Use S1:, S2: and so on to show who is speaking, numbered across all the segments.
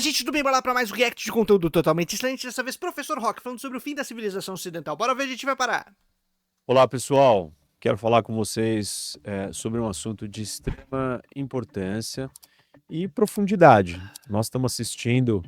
S1: gente, tudo bem? Bora lá pra mais um react de conteúdo totalmente excelente. Dessa vez, Professor Rock, falando sobre o fim da civilização ocidental. Bora ver onde a gente vai parar.
S2: Olá, pessoal. Quero falar com vocês sobre um assunto de extrema importância e profundidade. Nós estamos assistindo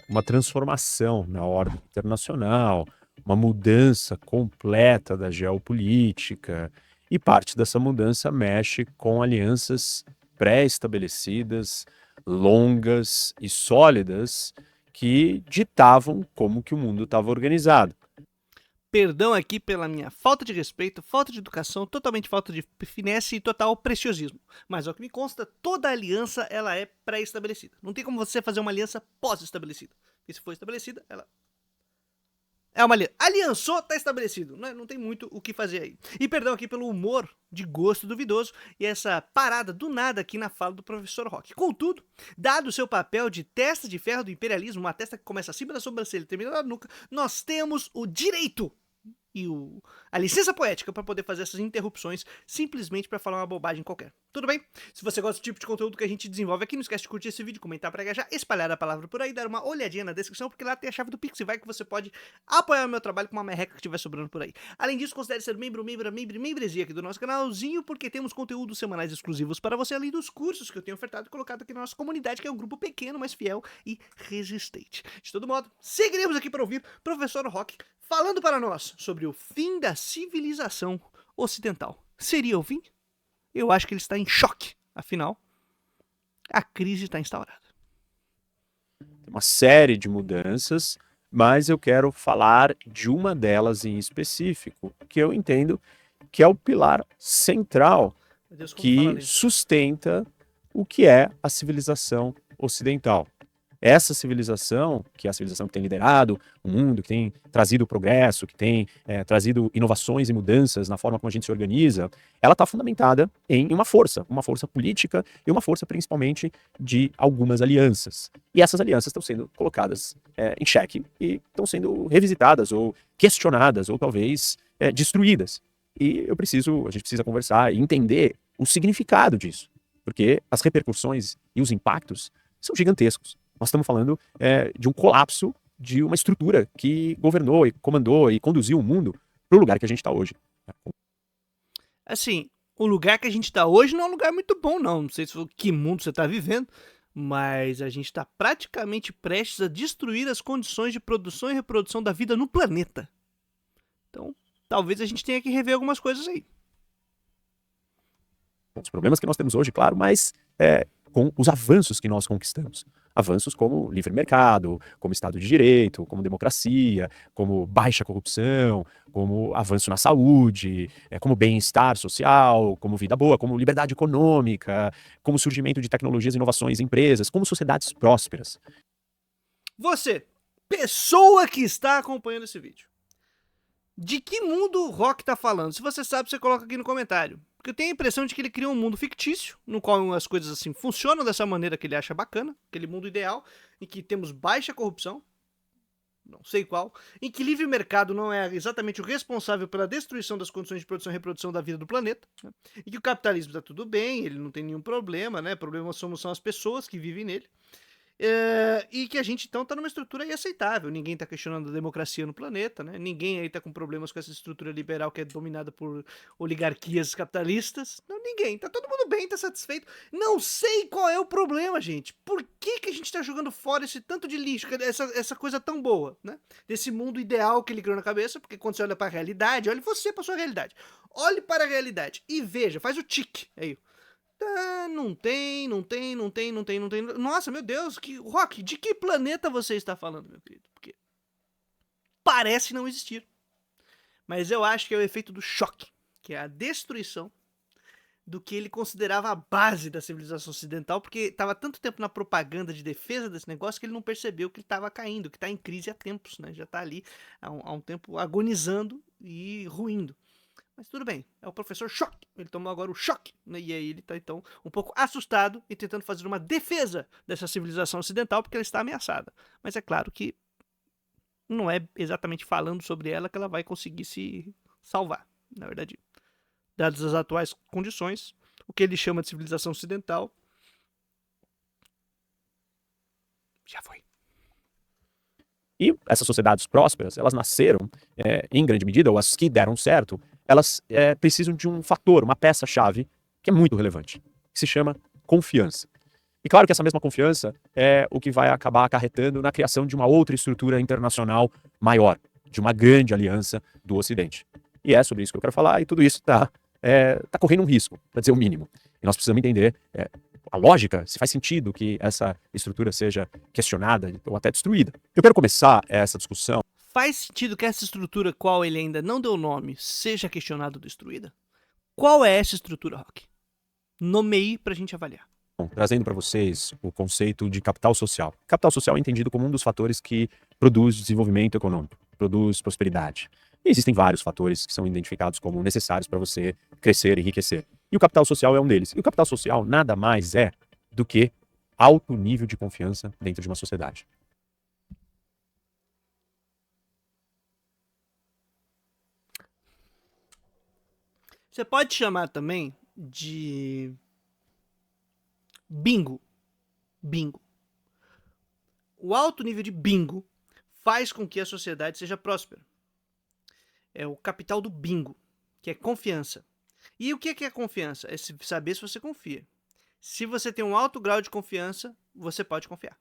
S2: uma transformação na ordem internacional, uma mudança completa da geopolítica, e parte dessa mudança mexe com alianças pré-estabelecidas, longas e sólidas, que ditavam como que o mundo estava organizado.
S1: Perdão aqui pela minha falta de respeito, falta de educação, totalmente falta de finesse e total preciosismo. Mas ao que me consta, toda aliança ela é pré-estabelecida. Não tem como você fazer uma aliança pós-estabelecida. E se for estabelecida, ela é uma aliança. Aliançou, tá estabelecido. Não tem muito o que fazer aí. E perdão aqui pelo humor de gosto duvidoso e essa parada do nada aqui na fala do professor Rock. Contudo, dado o seu papel de testa de ferro do imperialismo, uma testa que começa acima da sobrancelha e termina na nuca, nós temos o direito e a licença poética para poder fazer essas interrupções simplesmente para falar uma bobagem qualquer. Tudo bem? Se você gosta do tipo de conteúdo que a gente desenvolve aqui, não esquece de curtir esse vídeo, comentar para engajar, espalhar a palavra por aí, dar uma olhadinha na descrição, porque lá tem a chave do Pix e vai que você pode apoiar o meu trabalho com uma merreca que estiver sobrando por aí. Além disso, considere ser membresia aqui do nosso canalzinho, porque temos conteúdos semanais exclusivos para você, além dos cursos que eu tenho ofertado e colocado aqui na nossa comunidade, que é um grupo pequeno, mas fiel e resistente. De todo modo, seguiremos aqui para ouvir Professor Rock falando para nós sobre o fim da civilização ocidental. Seria o fim? Eu acho que ele está em choque. Afinal, a crise está instaurada.
S2: Uma série de mudanças, mas eu quero falar de uma delas em específico, que eu entendo que é o pilar central que sustenta o que é a civilização ocidental. Essa civilização, que é a civilização que tem liderado o mundo, que tem trazido o progresso, que tem trazido inovações e mudanças na forma como a gente se organiza, ela está fundamentada em uma força política e uma força principalmente de algumas alianças. E essas alianças estão sendo colocadas em xeque e estão sendo revisitadas ou questionadas ou talvez destruídas. E a gente precisa conversar e entender o significado disso, porque as repercussões e os impactos são gigantescos. Nós estamos falando de um colapso de uma estrutura que governou e comandou e conduziu o mundo para o lugar que a gente está hoje.
S1: Assim, o lugar que a gente está hoje não é um lugar muito bom, não. Não sei que mundo você está vivendo, mas a gente está praticamente prestes a destruir as condições de produção e reprodução da vida no planeta. Então, talvez a gente tenha que rever algumas coisas aí.
S2: Os problemas que nós temos hoje, claro, mas com os avanços que nós conquistamos. Avanços como livre mercado, como Estado de Direito, como democracia, como baixa corrupção, como avanço na saúde, como bem-estar social, como vida boa, como liberdade econômica, como surgimento de tecnologias, inovações, empresas, como sociedades prósperas.
S1: Você, pessoa que está acompanhando esse vídeo, de que mundo o Rock está falando? Se você sabe, você coloca aqui no comentário. Porque eu tenho a impressão de que ele criou um mundo fictício, no qual as coisas assim funcionam dessa maneira que ele acha bacana, aquele mundo ideal, em que temos baixa corrupção, não sei qual, em que livre mercado não é exatamente o responsável pela destruição das condições de produção e reprodução da vida do planeta, né? E que o capitalismo está tudo bem, ele não tem nenhum problema, né? Problema são as pessoas que vivem nele. E que a gente então está numa estrutura aí aceitável. Ninguém está questionando a democracia no planeta, né? Ninguém aí está com problemas com essa estrutura liberal que é dominada por oligarquias capitalistas. Não, ninguém. Tá todo mundo bem, tá satisfeito. Não sei qual é o problema, gente. Por que a gente está jogando fora esse tanto de lixo, essa coisa tão boa, né? Desse mundo ideal que ele criou na cabeça, porque quando você olha para a realidade, olhe você para sua realidade. Olhe para a realidade e veja, faz o tique aí. Não tem. Nossa, meu Deus, Rock, de que planeta você está falando, meu querido? Porque parece não existir. Mas eu acho que é o efeito do choque, que é a destruição do que ele considerava a base da civilização ocidental, porque estava tanto tempo na propaganda de defesa desse negócio que ele não percebeu que ele estava caindo, que está em crise há tempos, né? Já está ali há um tempo agonizando e ruindo. Mas tudo bem, é o professor Choque. Ele tomou agora o choque, né? E aí ele tá então um pouco assustado e tentando fazer uma defesa dessa civilização ocidental porque ela está ameaçada. Mas é claro que não é exatamente falando sobre ela que ela vai conseguir se salvar. Na verdade, dadas as atuais condições, o que ele chama de civilização ocidental Já foi.
S2: E essas sociedades prósperas, elas nasceram, em grande medida, ou as que deram certo, elas precisam de um fator, uma peça-chave, que é muito relevante, que se chama confiança. E claro que essa mesma confiança é o que vai acabar acarretando na criação de uma outra estrutura internacional maior, de uma grande aliança do Ocidente. E é sobre isso que eu quero falar, e tudo isso está correndo um risco, para dizer o mínimo. E nós precisamos entender a lógica, se faz sentido que essa estrutura seja questionada ou até destruída. Eu quero começar essa discussão
S1: Faz sentido que essa estrutura, qual ele ainda não deu nome, seja questionada ou destruída? Qual é essa estrutura, Rock? Nomeie pra gente avaliar.
S2: trazendo para vocês o conceito de capital social. Capital social é entendido como um dos fatores que produz desenvolvimento econômico, produz prosperidade. E existem vários fatores que são identificados como necessários para você crescer e enriquecer. E o capital social é um deles. E o capital social nada mais é do que alto nível de confiança dentro de uma sociedade.
S1: Você pode chamar também de bingo. Bingo. O alto nível de bingo faz com que a sociedade seja próspera. É o capital do bingo, que é confiança. E o que é confiança? É saber se você confia. Se você tem um alto grau de confiança, você pode confiar.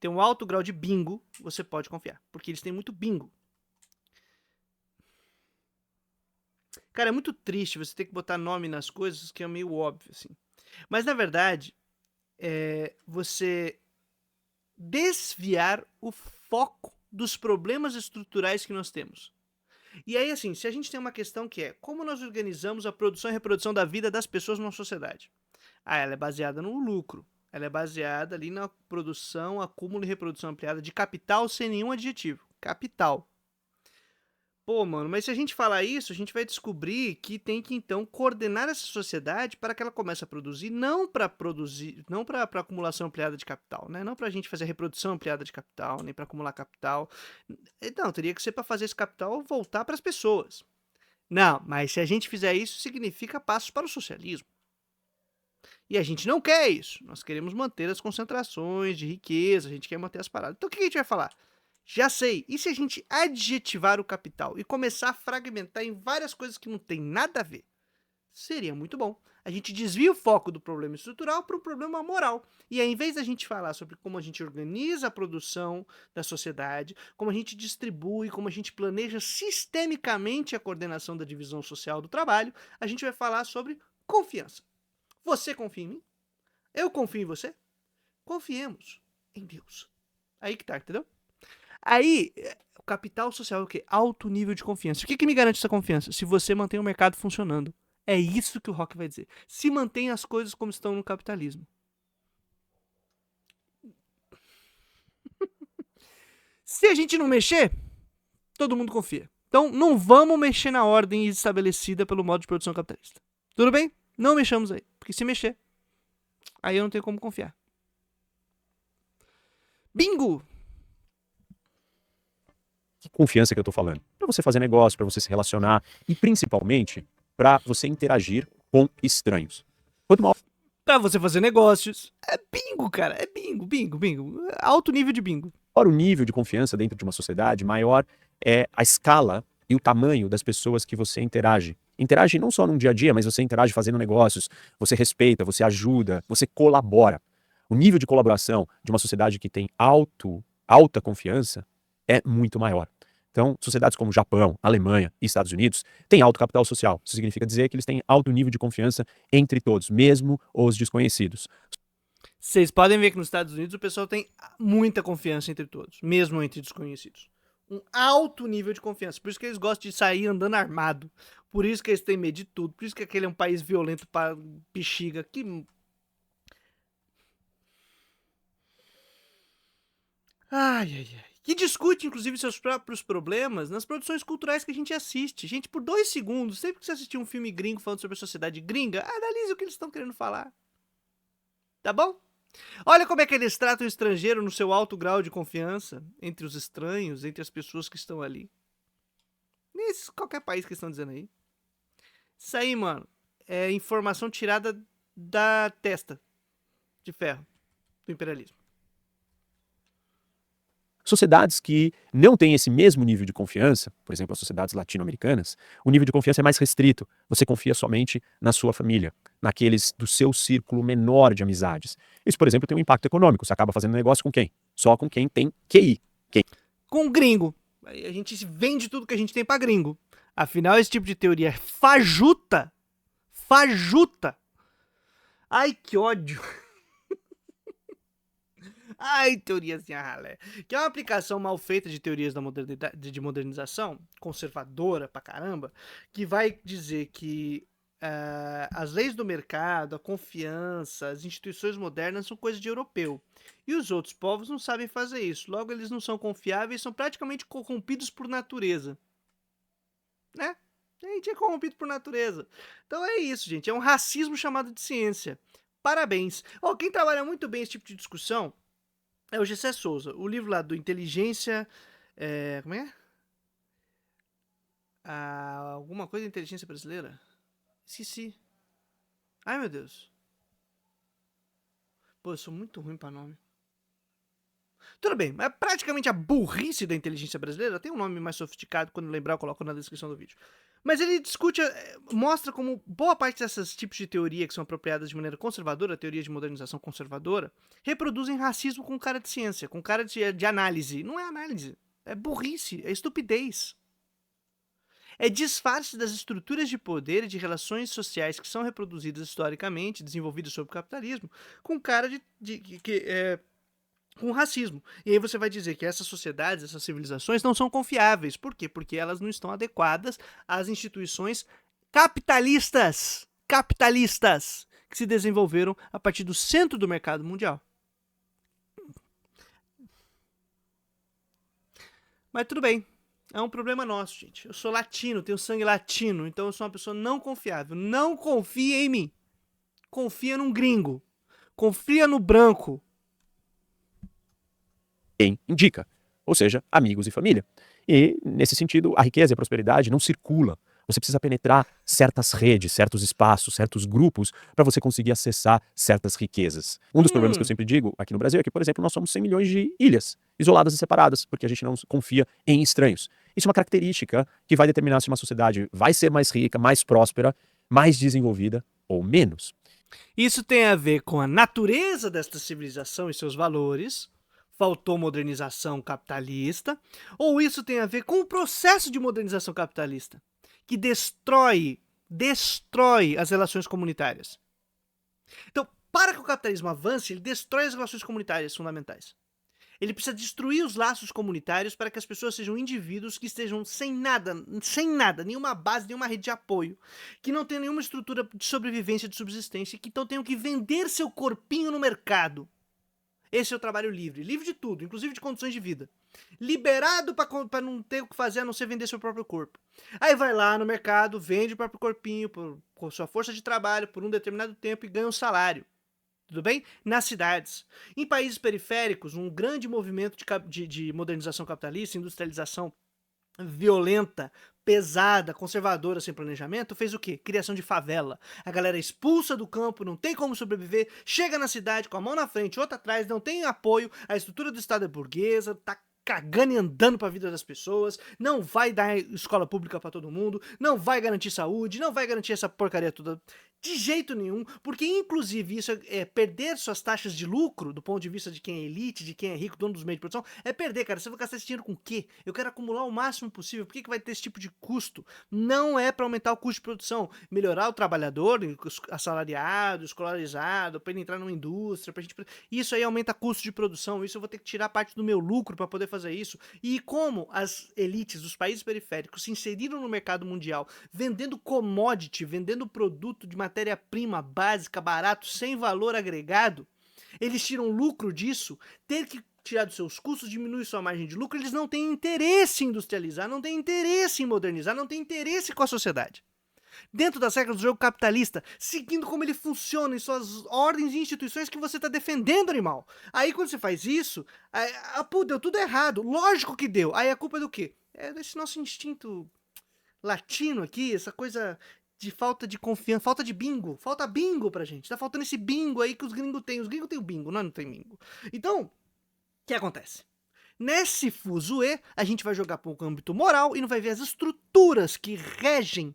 S1: Tem um alto grau de bingo, você pode confiar. Porque eles têm muito bingo. Cara, é muito triste você ter que botar nome nas coisas, que é meio óbvio, assim. Mas, na verdade, você desviar o foco dos problemas estruturais que nós temos. E aí, assim, se a gente tem uma questão que é como nós organizamos a produção e reprodução da vida das pessoas numa sociedade? Ah, ela é baseada no lucro. Ela é baseada ali na produção, acúmulo e reprodução ampliada de capital sem nenhum adjetivo. Capital. Pô, mano, mas se a gente falar isso, a gente vai descobrir que tem que então coordenar essa sociedade para que ela comece a produzir, não para acumulação ampliada de capital, né? Não para a gente fazer reprodução ampliada de capital, nem para acumular capital. Não, teria que ser para fazer esse capital voltar para as pessoas. Não, mas se a gente fizer isso, significa passos para o socialismo. E a gente não quer isso. Nós queremos manter as concentrações de riqueza, a gente quer manter as paradas. Então o que a gente vai falar? Já sei. E se a gente adjetivar o capital e começar a fragmentar em várias coisas que não tem nada a ver? Seria muito bom. A gente desvia o foco do problema estrutural para o problema moral. E aí, em vez da gente falar sobre como a gente organiza a produção da sociedade, como a gente distribui, como a gente planeja sistemicamente a coordenação da divisão social do trabalho, a gente vai falar sobre confiança. Você confia em mim? Eu confio em você? Confiemos em Deus. Aí que tá, entendeu? Aí, o capital social é o quê? Alto nível de confiança. O que me garante essa confiança? Se você mantém o mercado funcionando. É isso que o Rock vai dizer. Se mantém as coisas como estão no capitalismo. Se a gente não mexer, todo mundo confia. Então, não vamos mexer na ordem estabelecida pelo modo de produção capitalista. Tudo bem? Não mexamos aí. Porque se mexer, aí eu não tenho como confiar. Bingo!
S2: Que confiança que eu estou falando? Para você fazer negócio, para você se relacionar e principalmente para você interagir com estranhos. Quanto maior
S1: Pra você fazer negócios. É bingo, cara. É bingo, bingo, bingo. Alto nível de bingo.
S2: o nível de confiança dentro de uma sociedade, maior é a escala e o tamanho das pessoas que você interage. Interage não só no dia a dia, mas você interage fazendo negócios, você respeita, você ajuda, você colabora. O nível de colaboração de uma sociedade que tem alta confiança é muito maior. Então, sociedades como Japão, Alemanha e Estados Unidos têm alto capital social. Isso significa dizer que eles têm alto nível de confiança entre todos, mesmo os desconhecidos.
S1: Vocês podem ver que nos Estados Unidos o pessoal tem muita confiança entre todos, mesmo entre desconhecidos. Um alto nível de confiança. Por isso que eles gostam de sair andando armado. Por isso que eles têm medo de tudo. Por isso que aquele é um país violento para bexiga. Que... Que discute, inclusive, seus próprios problemas nas produções culturais que a gente assiste. Gente, por 2 segundos, sempre que você assistir um filme gringo falando sobre a sociedade gringa, analise o que eles estão querendo falar. Tá bom? Olha como é que eles tratam o estrangeiro no seu alto grau de confiança entre os estranhos, entre as pessoas que estão ali. Nesse qualquer país que estão dizendo aí. Isso aí, mano, é informação tirada da testa de ferro do imperialismo.
S2: Sociedades que não têm esse mesmo nível de confiança, por exemplo, as sociedades latino-americanas, o nível de confiança é mais restrito. Você confia somente na sua família, naqueles do seu círculo menor de amizades. Isso, por exemplo, tem um impacto econômico. Você acaba fazendo negócio com quem? Só com quem tem QI.
S1: Com gringo. Aí a gente vende tudo que a gente tem pra gringo. Afinal, esse tipo de teoria é fajuta. Fajuta. Ai, que ódio. Ai, teoriazinha ralé. Que é uma aplicação mal feita de teorias da de modernização, conservadora pra caramba, que vai dizer que as leis do mercado, a confiança, as instituições modernas são coisa de europeu. E os outros povos não sabem fazer isso. Logo, eles não são confiáveis, são praticamente corrompidos por natureza. Né? A gente é corrompido por natureza. Então é isso, gente. É um racismo chamado de ciência. Parabéns. Quem trabalha muito bem esse tipo de discussão é o Gessé Souza. O livro lá do Inteligência... como é? Alguma coisa de inteligência brasileira? Esqueci. Ai, meu Deus. Pô, eu sou muito ruim pra nome. Tudo bem, mas praticamente a burrice da inteligência brasileira tem um nome mais sofisticado, quando lembrar eu coloco na descrição do vídeo. Mas ele discute, mostra como boa parte desses tipos de teoria que são apropriadas de maneira conservadora, teoria de modernização conservadora, reproduzem racismo com cara de ciência, com cara de análise. Não é análise, é burrice, é estupidez. É disfarce das estruturas de poder e de relações sociais que são reproduzidas historicamente, desenvolvidas sob o capitalismo, com cara com racismo. E aí você vai dizer que essas sociedades, essas civilizações não são confiáveis. Por quê? Porque elas não estão adequadas às instituições capitalistas, que se desenvolveram a partir do centro do mercado mundial. Mas tudo bem. É um problema nosso, gente. Eu sou latino, tenho sangue latino, então eu sou uma pessoa não confiável. Não confia em mim. Confia num gringo. Confia no branco.
S2: Quem indica, ou seja, amigos e família. E, nesse sentido, a riqueza e a prosperidade não circula. Você precisa penetrar certas redes, certos espaços, certos grupos para você conseguir acessar certas riquezas. Um dos problemas que eu sempre digo aqui no Brasil é que, por exemplo, nós somos 100 milhões de ilhas, isoladas e separadas, porque a gente não confia em estranhos. Isso é uma característica que vai determinar se uma sociedade vai ser mais rica, mais próspera, mais desenvolvida ou menos.
S1: Isso tem a ver com a natureza desta civilização e seus valores. Faltou modernização capitalista, ou isso tem a ver com o processo de modernização capitalista, que destrói as relações comunitárias. Então, para que o capitalismo avance, ele destrói as relações comunitárias fundamentais. Ele precisa destruir os laços comunitários para que as pessoas sejam indivíduos que estejam sem nada, nenhuma base, nenhuma rede de apoio, que não tenham nenhuma estrutura de sobrevivência, de subsistência, que então tenham que vender seu corpinho no mercado. Esse é o trabalho livre. Livre de tudo, inclusive de condições de vida. Liberado para não ter o que fazer a não ser vender seu próprio corpo. Aí vai lá no mercado, vende o próprio corpinho com sua força de trabalho por um determinado tempo e ganha um salário. Tudo bem? Nas cidades. Em países periféricos, um grande movimento de modernização capitalista, industrialização violenta, pesada, conservadora, sem planejamento, fez o quê? Criação de favela. A galera expulsa do campo, não tem como sobreviver, chega na cidade com a mão na frente, outra atrás, não tem apoio, a estrutura do Estado é burguesa, tá cagando e andando pra vida das pessoas, não vai dar escola pública pra todo mundo, não vai garantir saúde, não vai garantir essa porcaria toda de jeito nenhum, porque inclusive isso é perder suas taxas de lucro, do ponto de vista de quem é elite, de quem é rico, dono dos meios de produção, é perder, cara. Você vai gastar esse dinheiro com o quê? Eu quero acumular o máximo possível. Por que vai ter esse tipo de custo? Não é para aumentar o custo de produção, melhorar o trabalhador, assalariado, escolarizado, para ele entrar numa indústria, pra gente... Isso aí aumenta custo de produção, isso eu vou ter que tirar parte do meu lucro para poder fazer isso. E como as elites dos países periféricos se inseriram no mercado mundial, vendendo commodity, vendendo produto de matéria-prima básica, barato, sem valor agregado, eles tiram lucro disso, ter que tirar dos seus custos, diminuir sua margem de lucro, eles não têm interesse em industrializar, não têm interesse em modernizar, não têm interesse com a sociedade. Dentro das regras do jogo capitalista, seguindo como ele funciona em suas ordens e instituições que você está defendendo, animal. Aí quando você faz isso, pô, deu tudo errado. Lógico que deu. Aí a culpa é do quê? É desse nosso instinto latino aqui, essa coisa de falta de confiança, falta de bingo. Falta bingo pra gente. Tá faltando esse bingo aí que os gringos têm. Os gringos têm o bingo, nós não tem bingo. Então, o que acontece? Nesse fuzuê, a gente vai jogar para o âmbito moral e não vai ver as estruturas que regem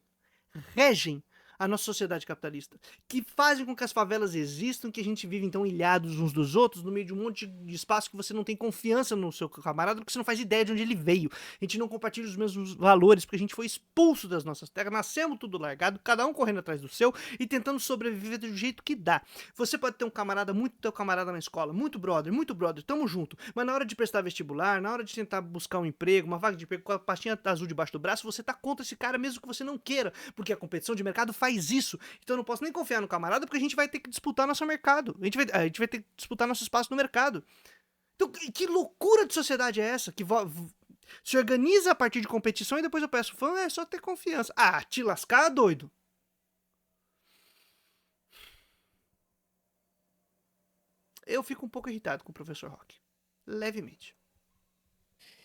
S1: a nossa sociedade capitalista, que fazem com que as favelas existam, que a gente vive então ilhados uns dos outros, no meio de um monte de espaço que você não tem confiança no seu camarada, porque você não faz ideia de onde ele veio. A gente não compartilha os mesmos valores, porque a gente foi expulso das nossas terras, nascemos tudo largado, cada um correndo atrás do seu e tentando sobreviver do jeito que dá. Você pode ter um camarada, muito teu camarada na escola, muito brother, tamo junto, mas na hora de prestar vestibular, na hora de tentar buscar um emprego, uma vaga de emprego com a pastinha azul debaixo do braço, você tá contra esse cara mesmo que você não queira, porque a competição de mercado faz isso. Então eu não posso nem confiar no camarada, porque a gente vai ter que disputar nosso mercado. A gente vai ter que disputar nosso espaço no mercado. Então, que loucura de sociedade é essa? Que se organiza a partir de competição e depois eu peço fã, é só ter confiança. Ah, te lascar, doido. Eu fico um pouco irritado com o professor Rock. Levemente.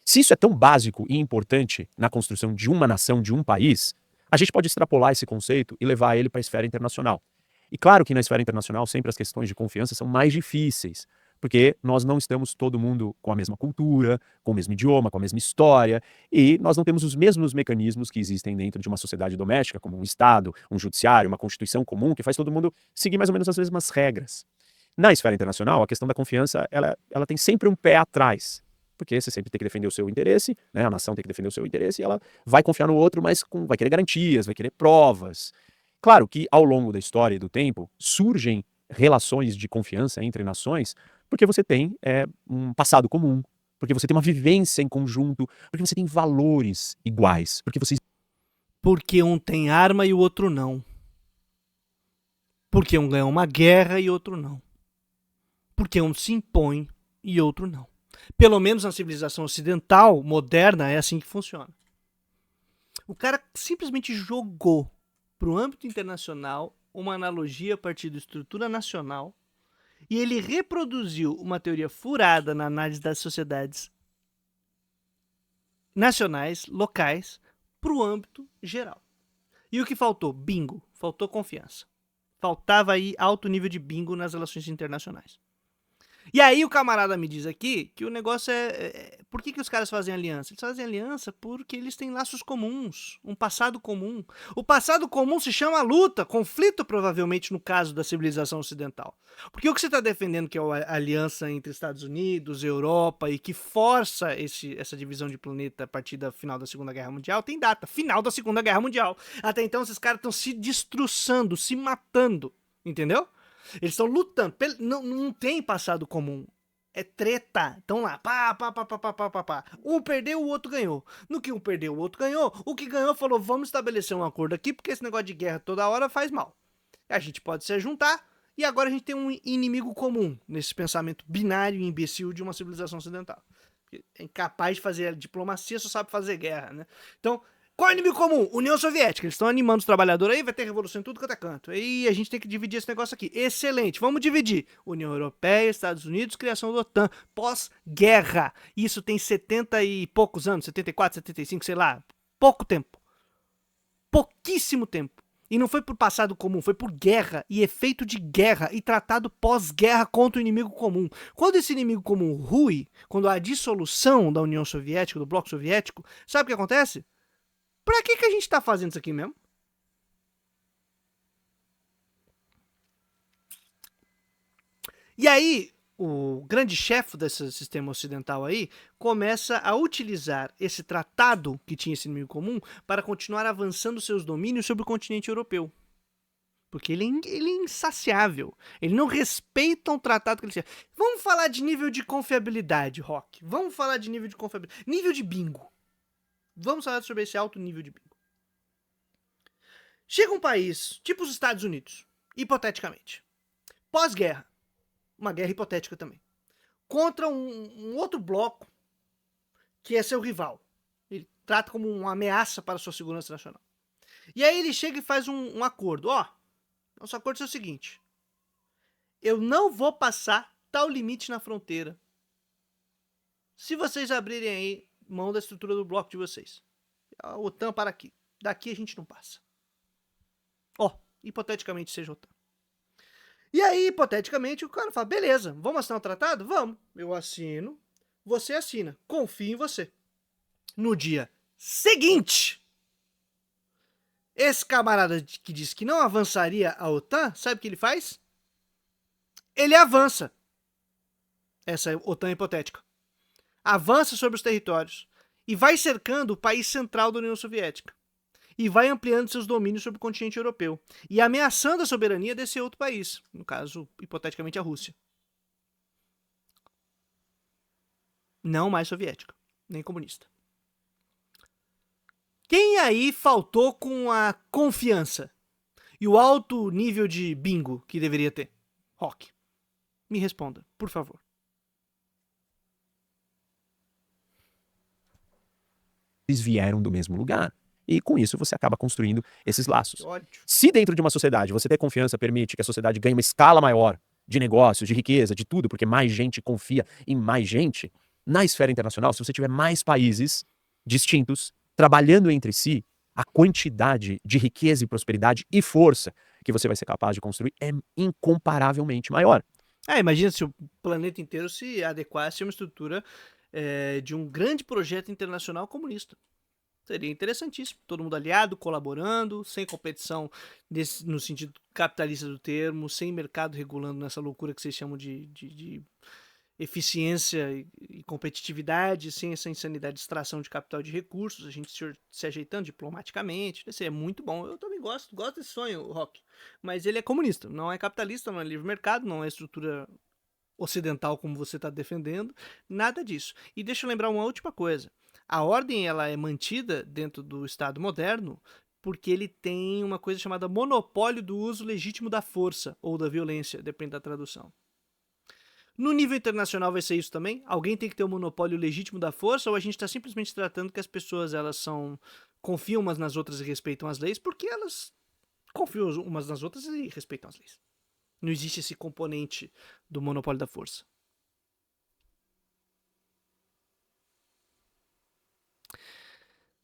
S2: Se isso é tão básico e importante na construção de uma nação, de um país, a gente pode extrapolar esse conceito e levar ele para a esfera internacional. E claro que na esfera internacional sempre as questões de confiança são mais difíceis, porque nós não estamos todo mundo com a mesma cultura, com o mesmo idioma, com a mesma história, e nós não temos os mesmos mecanismos que existem dentro de uma sociedade doméstica, como um Estado, um judiciário, uma constituição comum, que faz todo mundo seguir mais ou menos as mesmas regras. Na esfera internacional, a questão da confiança, ela tem sempre um pé atrás, porque você sempre tem que defender o seu interesse, né? A nação tem que defender o seu interesse e ela vai confiar no outro, mas vai querer garantias, vai querer provas. Claro que ao longo da história e do tempo surgem relações de confiança entre nações, porque você tem um passado comum, porque você tem uma vivência em conjunto, porque você tem valores iguais,
S1: porque um tem arma e o outro não. Porque um ganhou uma guerra e outro não. Porque um se impõe e outro não. Pelo menos na civilização ocidental, moderna, é assim que funciona. O cara simplesmente jogou para o âmbito internacional uma analogia a partir da estrutura nacional e ele reproduziu uma teoria furada na análise das sociedades nacionais, locais, para o âmbito geral. E o que faltou? Bingo. Faltou confiança. Faltava aí alto nível de bingo nas relações internacionais. E aí o camarada me diz aqui que o negócio por que os caras fazem aliança? Eles fazem aliança porque eles têm laços comuns, um passado comum. O passado comum se chama luta, conflito provavelmente no caso da civilização ocidental. Porque o que você está defendendo que é a aliança entre Estados Unidos, Europa e que força essa divisão de planeta a partir da final da Segunda Guerra Mundial, tem data, final da Segunda Guerra Mundial. Até então esses caras estão se destroçando, se matando, entendeu? Eles estão lutando. Não tem passado comum. É treta. Estão lá. Pá. Um perdeu, o outro ganhou. No que um perdeu, o outro ganhou. O que ganhou falou, vamos estabelecer um acordo aqui, porque esse negócio de guerra toda hora faz mal. A gente pode se juntar. E agora a gente tem um inimigo comum nesse pensamento binário e imbecil de uma civilização ocidental. É incapaz de fazer diplomacia, só sabe fazer guerra, né? Então, qual é o inimigo comum? União Soviética. Eles estão animando os trabalhadores aí, vai ter revolução em tudo quanto é canto. E a gente tem que dividir esse negócio aqui. Excelente, vamos dividir. União Europeia, Estados Unidos, criação da OTAN. Pós-guerra. Isso tem 70 e poucos anos, 74, 75, sei lá. Pouco tempo. Pouquíssimo tempo. E não foi por passado comum, foi por guerra e efeito de guerra e tratado pós-guerra contra o inimigo comum. Quando esse inimigo comum rui, quando há a dissolução da União Soviética, do bloco soviético, sabe o que acontece? Pra que a gente tá fazendo isso aqui mesmo? E aí, o grande chefe desse sistema ocidental aí começa a utilizar esse tratado que tinha esse inimigo comum para continuar avançando seus domínios sobre o continente europeu. Porque ele é insaciável. Ele não respeita um tratado que ele tinha. Vamos falar de nível de confiabilidade, Rock. Vamos falar de nível de confiabilidade. Nível de bingo. Vamos falar sobre esse alto nível de bingo. Chega um país, tipo os Estados Unidos, hipoteticamente, pós-guerra, uma guerra hipotética também, contra um outro bloco que é seu rival. Ele trata como uma ameaça para a sua segurança nacional. E aí ele chega e faz um acordo. Nosso acordo é o seguinte: eu não vou passar tal limite na fronteira se vocês abrirem aí mão da estrutura do bloco de vocês. A OTAN para aqui. Daqui a gente não passa. Hipoteticamente seja OTAN. E aí, hipoteticamente, o cara fala, beleza, vamos assinar o tratado? Vamos. Eu assino, você assina, confia em você. No dia seguinte, esse camarada que disse que não avançaria a OTAN, sabe o que ele faz? Ele avança. Essa OTAN hipotética. Avança sobre os territórios e vai cercando o país central da União Soviética. E vai ampliando seus domínios sobre o continente europeu. E ameaçando a soberania desse outro país. No caso, hipoteticamente, a Rússia. Não mais soviética, nem comunista. Quem aí faltou com a confiança e o alto nível de bingo que deveria ter? Rock. Me responda, por favor.
S2: Eles vieram do mesmo lugar. E com isso você acaba construindo esses laços.
S1: Ódio.
S2: Se dentro de uma sociedade você ter confiança permite que a sociedade ganhe uma escala maior de negócios, de riqueza, de tudo, porque mais gente confia em mais gente, na esfera internacional, se você tiver mais países distintos trabalhando entre si, a quantidade de riqueza e prosperidade e força que você vai ser capaz de construir é incomparavelmente maior.
S1: Imagina se o planeta inteiro se adequasse a uma estrutura de um grande projeto internacional comunista. Seria interessantíssimo. Todo mundo aliado, colaborando, sem competição no sentido capitalista do termo, sem mercado regulando nessa loucura que vocês chamam de eficiência e competitividade, sem essa insanidade de extração de capital e de recursos, a gente se ajeitando diplomaticamente. Isso é muito bom. Eu também gosto desse sonho, Rock. Mas ele é comunista, não é capitalista, não é livre mercado, não é estrutura ocidental como você está defendendo, nada disso. E deixa eu lembrar uma última coisa. A ordem ela é mantida dentro do Estado moderno porque ele tem uma coisa chamada monopólio do uso legítimo da força ou da violência, depende da tradução. No nível internacional vai ser isso também? Alguém tem que ter o monopólio legítimo da força ou a gente está simplesmente tratando que as pessoas confiam umas nas outras e respeitam as leis porque elas confiam umas nas outras e respeitam as leis? Não existe esse componente do monopólio da força.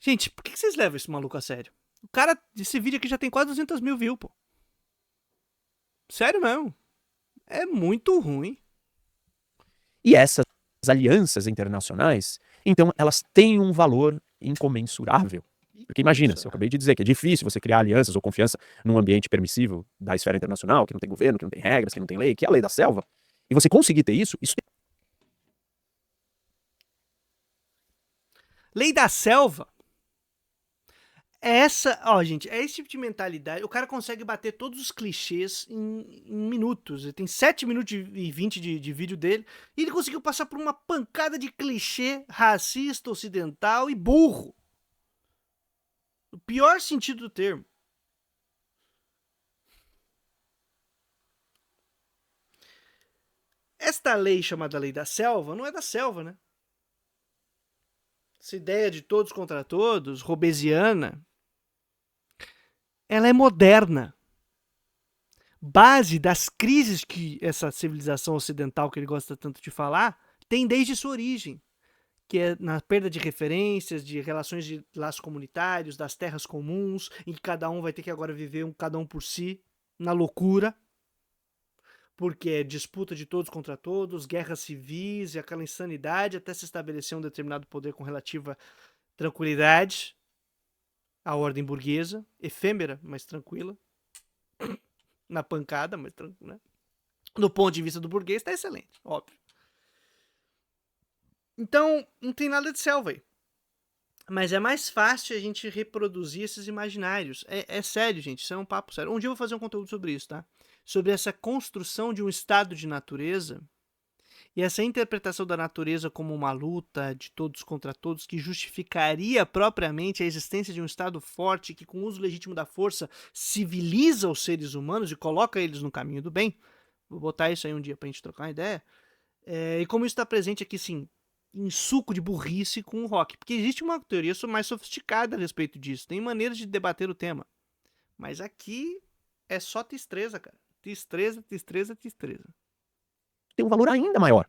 S1: Gente, por que vocês levam esse maluco a sério? O cara, esse vídeo aqui já tem quase 200 mil views, pô. Sério mesmo. É muito ruim.
S2: E essas alianças internacionais, então, elas têm um valor incomensurável. Porque imagina, se eu acabei de dizer que é difícil você criar alianças ou confiança num ambiente permissivo da esfera internacional, que não tem governo, que não tem regras, que não tem lei, que é a lei da selva, e você conseguir ter isso
S1: Lei da selva. Gente, é esse tipo de mentalidade. O cara consegue bater todos os clichês em minutos. Ele tem 7 minutos e 20 de vídeo dele. E ele conseguiu passar por uma pancada de clichê racista, ocidental e burro. O pior sentido do termo. Esta lei chamada Lei da Selva não é da selva, né? Essa ideia de todos contra todos, robesiana, ela é moderna. Base das crises que essa civilização ocidental que ele gosta tanto de falar tem desde sua origem, que é na perda de referências, de relações de laços comunitários, das terras comuns, em que cada um vai ter que agora viver cada um por si, na loucura, porque é disputa de todos contra todos, guerras civis e aquela insanidade até se estabelecer um determinado poder com relativa tranquilidade, a ordem burguesa, efêmera, mas tranquila, na pancada, mas tranquila, né? Do ponto de vista do burguês, está excelente, óbvio. Então, não tem nada de selva aí. Mas é mais fácil a gente reproduzir esses imaginários. É sério, gente, isso é um papo sério. Um dia eu vou fazer um conteúdo sobre isso, tá? Sobre essa construção de um estado de natureza e essa interpretação da natureza como uma luta de todos contra todos que justificaria propriamente a existência de um estado forte que, com o uso legítimo da força, civiliza os seres humanos e coloca eles no caminho do bem. Vou botar isso aí um dia pra gente trocar uma ideia. E como isso está presente aqui, sim, em suco de burrice com o rock. Porque existe uma teoria mais sofisticada a respeito disso. Tem maneiras de debater o tema. Mas aqui é só destreza, cara. Destreza.
S2: tem um valor ainda maior.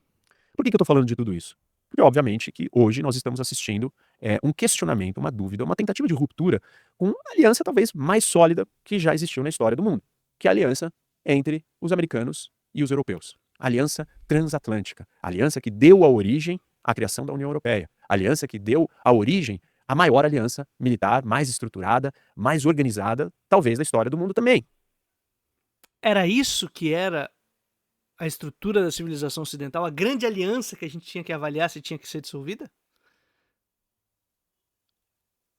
S2: Por que eu estou falando de tudo isso? Porque, obviamente, que hoje nós estamos assistindo um questionamento, uma dúvida, uma tentativa de ruptura com uma aliança talvez mais sólida que já existiu na história do mundo, que é a aliança entre os americanos e os europeus. A aliança transatlântica, a aliança que deu a origem a criação da União Europeia. A aliança que deu a origem à maior aliança militar, mais estruturada, mais organizada, talvez da história do mundo também.
S1: Era isso que era a estrutura da civilização ocidental, a grande aliança que a gente tinha que avaliar se tinha que ser dissolvida?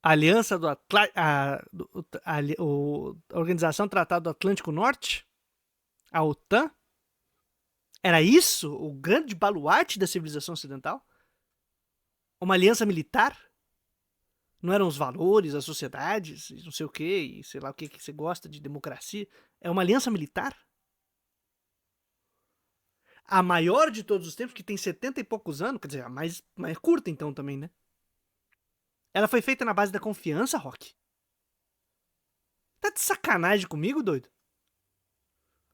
S1: A aliança do a Organização Tratado do Atlântico Norte? A OTAN? Era isso o grande baluarte da civilização ocidental? Uma aliança militar? Não eram os valores, as sociedades, não sei o quê, e sei lá o que você gosta de democracia? É uma aliança militar? A maior de todos os tempos, que tem 70 e poucos anos, quer dizer, a mais curta então também, né? Ela foi feita na base da confiança, Rock. Tá de sacanagem comigo, doido?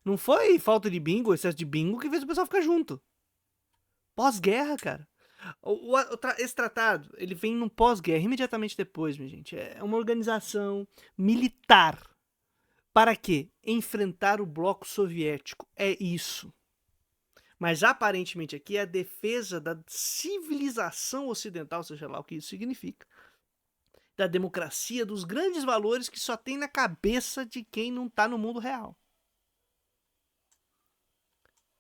S1: Não foi falta de bingo, excesso de bingo que fez o pessoal ficar junto. Pós-guerra, cara. Esse tratado, ele vem num pós-guerra, imediatamente depois, minha gente. É uma organização militar. Para quê? Enfrentar o bloco soviético. É isso. Mas aparentemente aqui é a defesa da civilização ocidental, seja lá o que isso significa. Da democracia, dos grandes valores que só tem na cabeça de quem não tá no mundo real.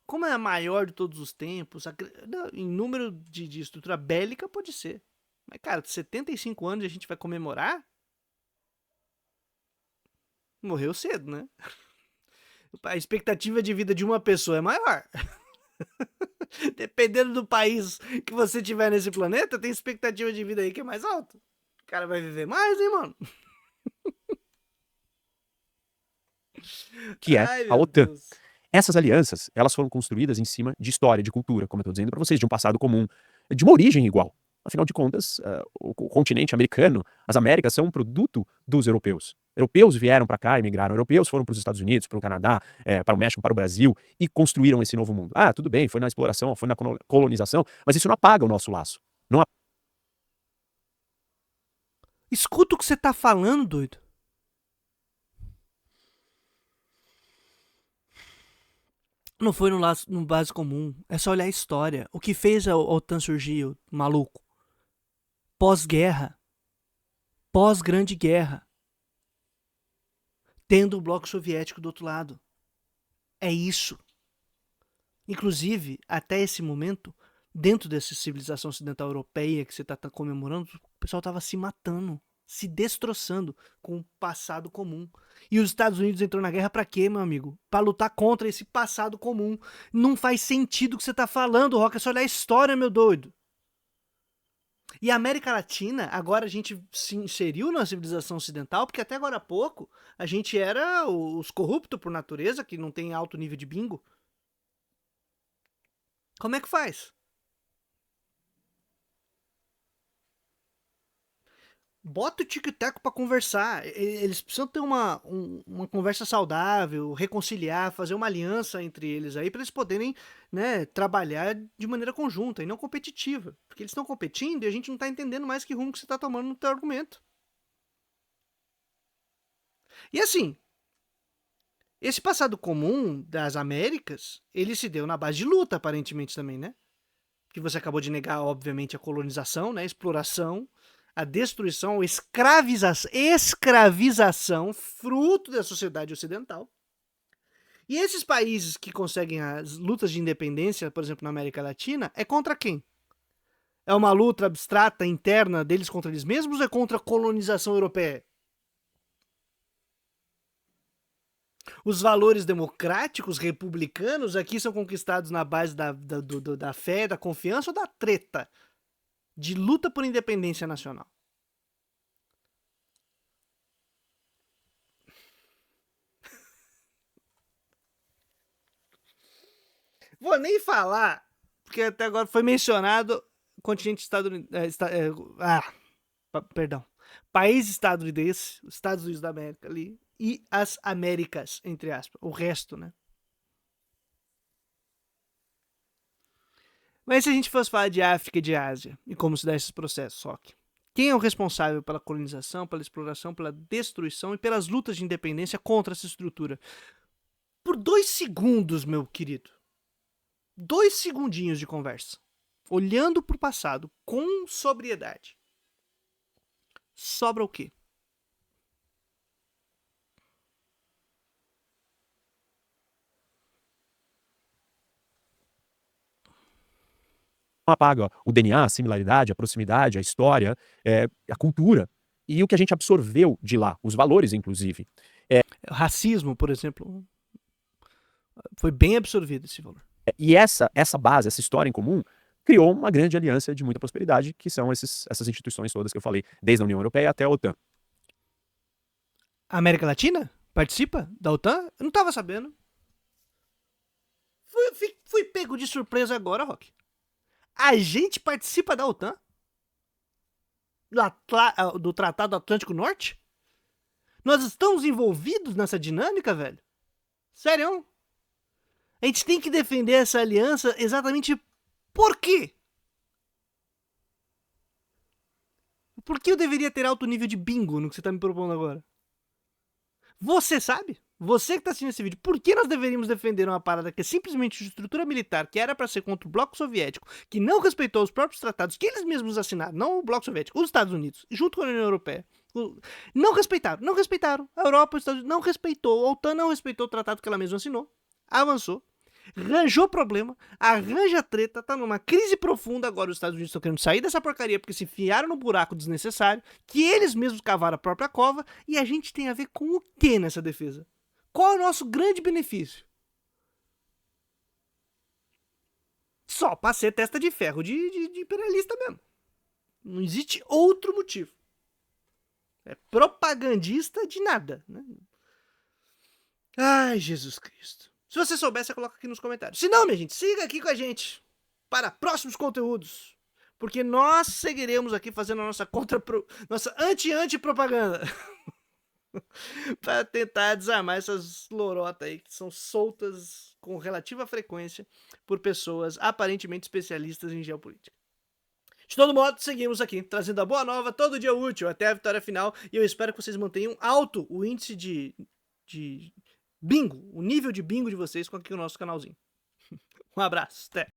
S1: Como é a maior de todos os tempos, em número de estrutura bélica pode ser. Mas, cara, 75 anos e a gente vai comemorar? Morreu cedo, né? A expectativa de vida de uma pessoa é maior. Dependendo do país que você tiver nesse planeta, tem expectativa de vida aí que é mais alta. O cara vai viver mais, hein, mano?
S2: Que é
S1: Ai,
S2: a
S1: meu
S2: OTAN.
S1: Deus.
S2: Essas alianças, elas foram construídas em cima de história, de cultura, como eu estou dizendo para vocês, de um passado comum, de uma origem igual. Afinal de contas, o continente americano, as Américas, são um produto dos europeus. Europeus vieram para cá, emigraram. Europeus foram para os Estados Unidos, para o Canadá, para o México, para o Brasil e construíram esse novo mundo. Ah, tudo bem, foi na exploração, foi na colonização, mas isso não apaga o nosso laço. Não apaga.
S1: Escuta o que você tá falando, doido. Não foi no base comum. É só olhar a história. O que fez a OTAN surgir, maluco? Pós-guerra. Pós-grande guerra. Tendo o bloco soviético do outro lado. É isso. Inclusive, até esse momento, dentro dessa civilização ocidental europeia que você tá comemorando, o pessoal tava se matando, se destroçando com o passado comum. E os Estados Unidos entrou na guerra pra quê, meu amigo? Pra lutar contra esse passado comum. Não faz sentido o que você tá falando, Rock. É só olhar a história, meu doido. E a América Latina, agora a gente se inseriu na civilização ocidental, porque até agora há pouco a gente era os corruptos por natureza, que não tem alto nível de bingo. Como é que faz? Bota o tic-tac pra conversar. Eles precisam ter uma conversa saudável, reconciliar, fazer uma aliança entre eles aí, pra eles poderem, né, trabalhar de maneira conjunta e não competitiva. Porque eles estão competindo e a gente não tá entendendo mais que rumo que você tá tomando no teu argumento. E assim, esse passado comum das Américas, ele se deu na base de luta, aparentemente também, né? Que você acabou de negar, obviamente, a colonização, né? A exploração, a destruição, a escravização, fruto da sociedade ocidental. E esses países que conseguem as lutas de independência, por exemplo, na América Latina, é contra quem? É uma luta abstrata, interna deles contra eles mesmos ou é contra a colonização europeia? Os valores democráticos, republicanos, aqui são conquistados na base da fé, da confiança ou da treta? De luta por independência nacional. Vou nem falar, porque até agora foi mencionado o continente estadunidense. Perdão. País estadunidense, os Estados Unidos da América ali, e as Américas, entre aspas. O resto, né? Mas se a gente fosse falar de África e de Ásia e como se dá esses processos, só que quem é o responsável pela colonização, pela exploração, pela destruição e pelas lutas de independência contra essa estrutura? Por 2 segundos, meu querido. 2 segundinhos de conversa. olhando pro passado com sobriedade, sobra o quê?
S2: Não apaga o DNA, a similaridade, a proximidade, a história, a cultura e o que a gente absorveu de lá, os valores, inclusive.
S1: Racismo, por exemplo, foi bem absorvido esse valor.
S2: E essa base, essa história em comum, criou uma grande aliança de muita prosperidade, que são essas instituições todas que eu falei, desde a União Europeia até a OTAN.
S1: A América Latina participa da OTAN? Eu não tava sabendo. Fui pego de surpresa agora, Rock. A gente participa da OTAN? Do Tratado Atlântico Norte? Nós estamos envolvidos nessa dinâmica, velho? Sério? A gente tem que defender essa aliança exatamente por quê? Por que eu deveria ter alto nível de bingo no que você tá me propondo agora? Você sabe? Você que tá assistindo esse vídeo, por que nós deveríamos defender uma parada que é simplesmente de estrutura militar, que era para ser contra o bloco soviético, que não respeitou os próprios tratados que eles mesmos assinaram, não o bloco soviético, os Estados Unidos, junto com a União Europeia, não respeitaram. A Europa, os Estados Unidos não respeitou, a OTAN não respeitou o tratado que ela mesma assinou, avançou, arranjou problema, arranja treta, tá numa crise profunda. Agora os Estados Unidos estão querendo sair dessa porcaria porque se enfiaram no buraco desnecessário, que eles mesmos cavaram a própria cova, e a gente tem a ver com o que nessa defesa? Qual é o nosso grande benefício? Só pra ser testa de ferro de imperialista mesmo. Não existe outro motivo. É propagandista de nada, né? Ai, Jesus Cristo. Se você souber, você coloca aqui nos comentários. Se não, minha gente, siga aqui com a gente para próximos conteúdos. Porque nós seguiremos aqui fazendo a nossa anti-propaganda. Para tentar desarmar essas lorotas aí que são soltas com relativa frequência por pessoas aparentemente especialistas em geopolítica. De todo modo, seguimos aqui, trazendo a boa nova todo dia útil até a vitória final, e eu espero que vocês mantenham alto o índice de bingo, o nível de bingo de vocês com aqui o nosso canalzinho. Um abraço, até!